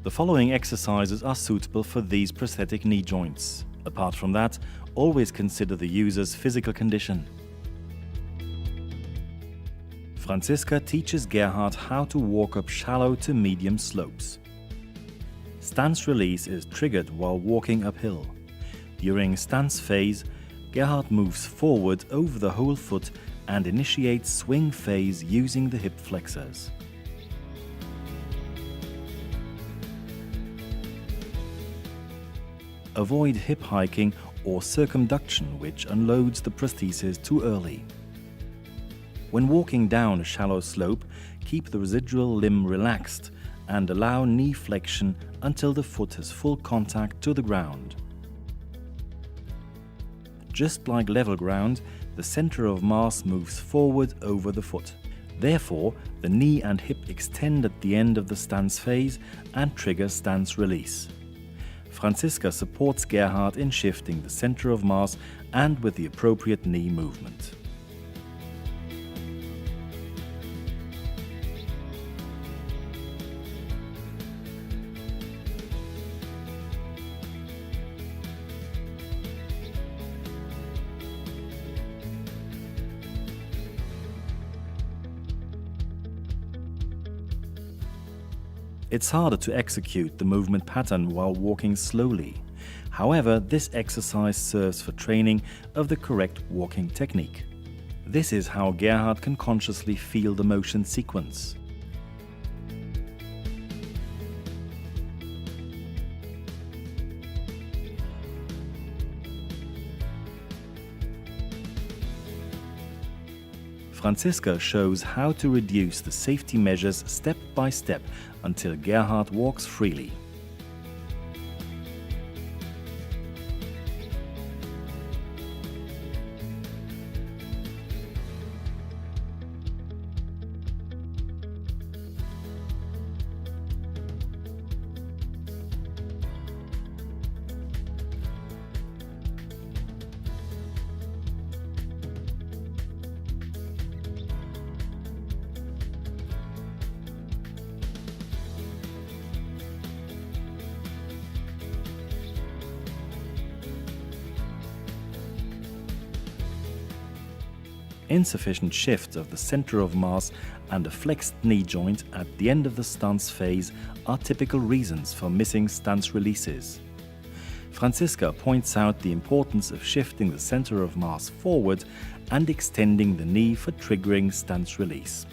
The following exercises are suitable for these prosthetic knee joints. Apart from that, always consider the user's physical condition. Franziska teaches Gerhard how to walk up shallow to medium slopes. Stance release is triggered while walking uphill. During stance phase, Gerhard moves forward over the whole foot and initiates swing phase using the hip flexors. Avoid hip hiking or circumduction, which unloads the prosthesis too early. When walking down a shallow slope, keep the residual limb relaxed and allow knee flexion until the foot has full contact to the ground. Just like level ground, the center of mass moves forward over the foot. Therefore, the knee and hip extend at the end of the stance phase and trigger stance release. Franziska supports Gerhard in shifting the center of mass and with the appropriate knee movement. It's harder to execute the movement pattern while walking slowly. However, this exercise serves for training of the correct walking technique. This is how Gerhard can consciously feel the motion sequence. Franziska shows how to reduce the safety measures step by step until Gerhard walks freely. Insufficient shift of the center of mass and a flexed knee joint at the end of the stance phase are typical reasons for missing stance releases. Franziska points out the importance of shifting the center of mass forward and extending the knee for triggering stance release.